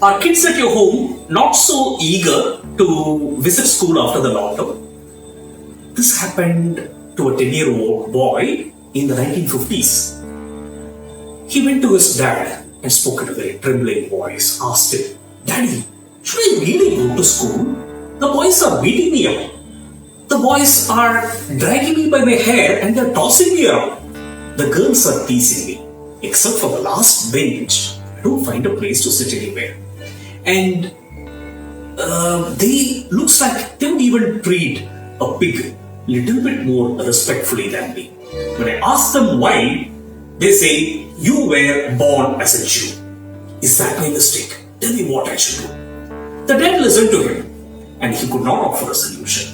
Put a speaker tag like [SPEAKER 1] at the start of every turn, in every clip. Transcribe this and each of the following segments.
[SPEAKER 1] Are kids at your home not so eager to visit school after the lockdown? This happened to a 10-year-old boy in the 1950s. He went to his dad and spoke in a very trembling voice, asked him, "Daddy, should I really go to school? The boys are beating me up. The boys are dragging me by my hair and they're tossing me around. The girls are teasing me. Except for the last bench, I don't find a place to sit anywhere. And they looks like they would even treat a pig little bit more respectfully than me. When I ask them why, they say, you were born as a Jew. Is that my mistake? Tell me what I should do." The dad listened to him and he could not offer a solution.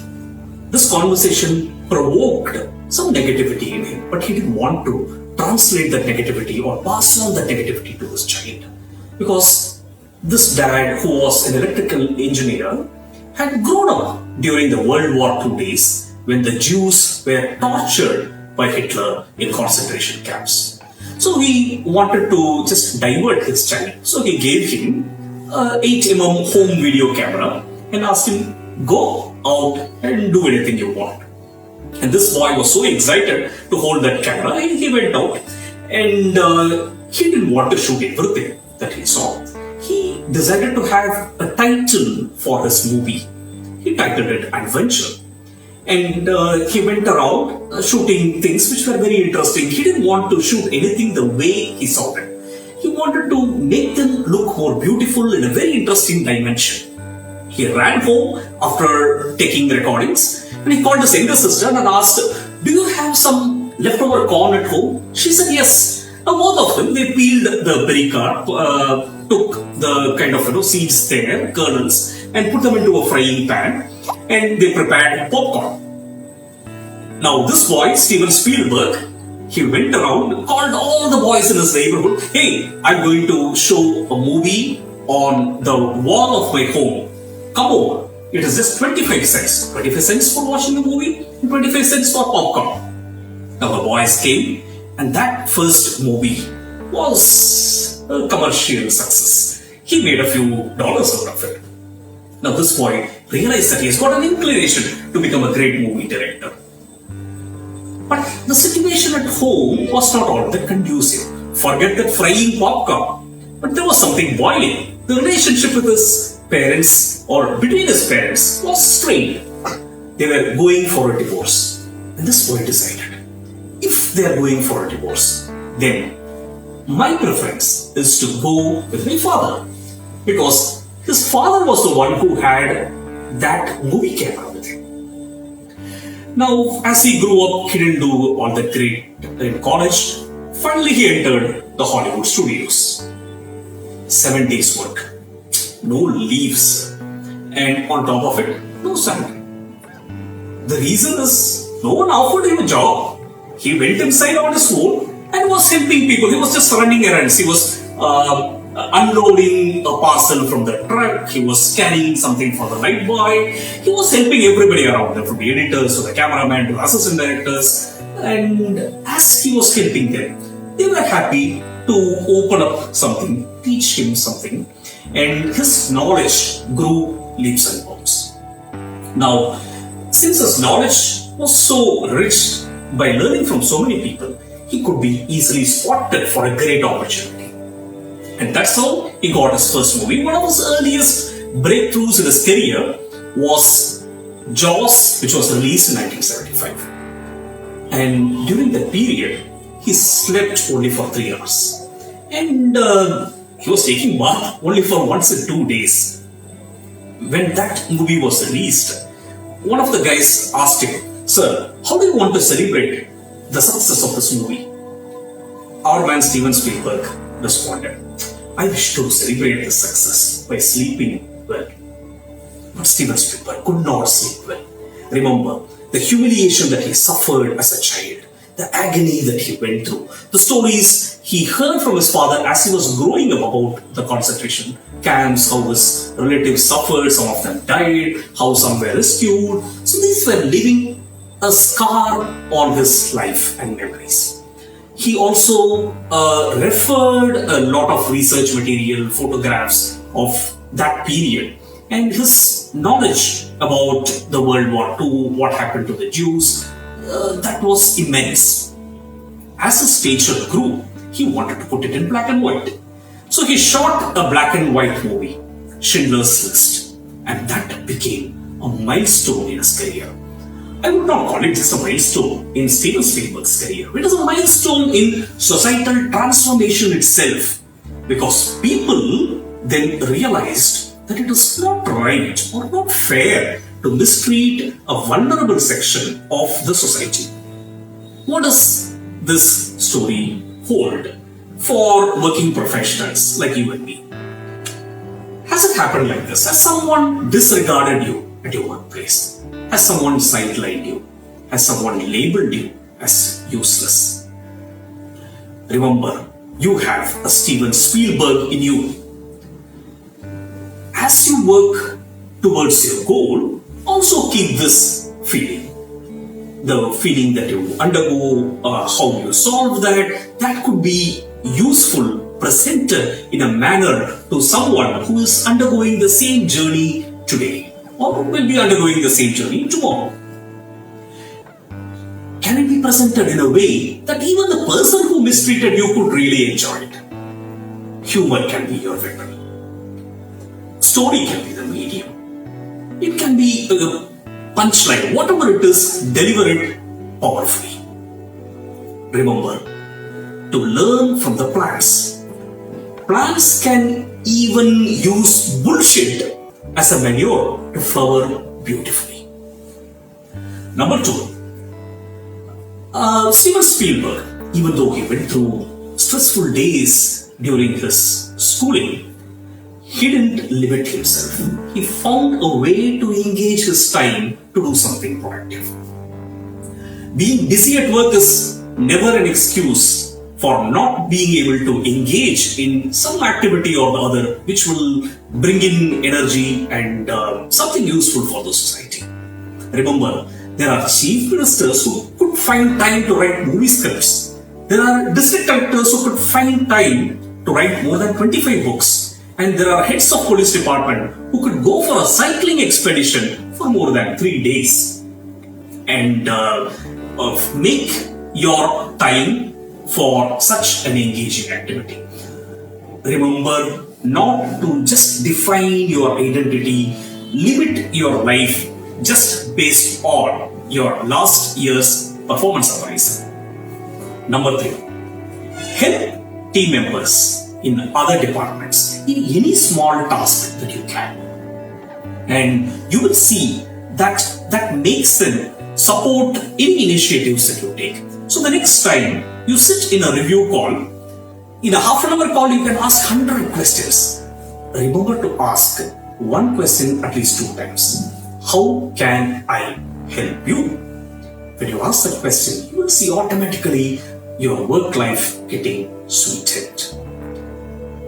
[SPEAKER 1] This conversation provoked some negativity in him, but he didn't want to translate that negativity or pass on that negativity to his child. Because this dad, who was an electrical engineer, had grown up during the World War II days when the Jews were tortured by Hitler in concentration camps. So he wanted to just divert his child. So he gave him an 8mm home video camera and asked him, "Go out and do anything you want." And this boy was so excited to hold that camera, he went out and he didn't want to shoot everything that he saw. He decided to have a title for his movie. He titled it Adventure. And he went around shooting things which were very interesting. He didn't want to shoot anything the way he saw them. He wanted to make them look more beautiful in a very interesting dimension. He ran home after taking recordings and he called his younger sister and asked, "Do you have some leftover corn at home?" She said yes. Now both of them, they peeled the pericarp, took the kind of seeds there, kernels, and put them into a frying pan and they prepared popcorn. Now this boy, Steven Spielberg, he went around, called all the boys in his neighborhood, "Hey, I'm going to show a movie on the wall of my home. Come over. It is just 25 cents. 25 cents for watching a movie and 25 cents for popcorn." Now the boys came and that first movie was a commercial success. He made a few dollars out of it. Now this boy realized that he has got an inclination to become a great movie director. But the situation at home was not all that conducive. Forget that frying popcorn. But there was something boiling. The relationship with his parents or between his parents was strained. They were going for a divorce. And this boy decided, if they are going for a divorce, then my preference is to go with my father. Because his father was the one who had that movie camera with him. Now, as he grew up, he didn't do all that great in college. Finally, he entered the Hollywood studios. 7 days work, no leaves, and on top of it, no salary. The reason is no one offered him a job. He went inside on his own and was helping people. He was just running errands. He was unloading a parcel from the truck. He was carrying something for the night boy. He was helping everybody around them, from the editors to the cameraman to assistant directors. And as he was helping them, they were happy to open up something, teach him something, and his knowledge grew leaps and bounds. Now, since his knowledge was so rich by learning from so many people, he could be easily spotted for a great opportunity. And that's how he got his first movie. One of his earliest breakthroughs in his career was Jaws, which was released in 1975. And during that period, he slept only for 3 hours. And he was taking bath only for once in 2 days. When that movie was released, one of the guys asked him, "Sir, how do you want to celebrate the success of this movie?" Our man Steven Spielberg responded, "I wish to celebrate the success by sleeping well." But Steven Spielberg could not sleep well. Remember the humiliation that he suffered as a child, the agony that he went through, the stories he heard from his father as he was growing up about the concentration camps, how his relatives suffered, some of them died, how some were rescued. So these were leaving a scar on his life and memories. He also referred a lot of research material, photographs of that period, and his knowledge about the World War II, what happened to the Jews, that was immense. As his stature grew, he wanted to put it in black and white. So he shot a black and white movie, Schindler's List, and that became a milestone in his career. I would not call it just a milestone in Steven Spielberg's career. It is a milestone in societal transformation itself, because people then realized that it is not right or not fair to mistreat a vulnerable section of the society. What does this story hold for working professionals like you and me? Has it happened like this? Has someone disregarded you at your workplace? Has someone sidelined you? Has someone labeled you as useless? Remember, you have a Steven Spielberg in you. As you work towards your goal, also keep this feeling. The feeling that you undergo, how you solve that could be useful, presented in a manner to someone who is undergoing the same journey today, or will be undergoing the same journey tomorrow. Can it be presented in a way that even the person who mistreated you could really enjoy it? Humor can be your weapon. Story can be the medium. It can be a punchline. Whatever it is, deliver it powerfully. Remember to learn from the plants. Plants can even use bullshit as a manure to flower beautifully. Number 2. Steven Spielberg, even though he went through stressful days during his schooling, he didn't limit himself. He found a way to engage his time to do something productive. Being busy at work is never an excuse for not being able to engage in some activity or the other which will bring in energy and something useful for the society. Remember, there are chief ministers who could find time to write movie scripts. There are district collectors who could find time to write more than 25 books. And there are heads of police department who could go for a cycling expedition for more than 3 days. And make your time for such an engaging activity. Remember not to just define your identity, limit your life just based on your last year's performance appraisal. Number 3, help team members in other departments in any small task that you can. And you will see that makes them support any initiatives that you take. So the next time you sit in a review call, in a half an hour call, you can ask 100 questions. Remember to ask one question at least 2 times. How can I help you? When you ask that question, you will see automatically your work life getting sweetened.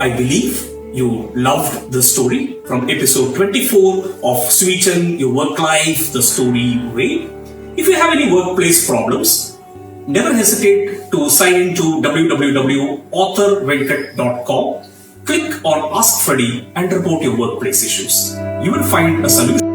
[SPEAKER 1] I believe you loved the story from episode 24 of Sweeten Your Work Life the Story Way. If you have any workplace problems, never hesitate to sign into www.authorvenkat.com. Click on Ask Freddy and report your workplace issues. You will find a solution.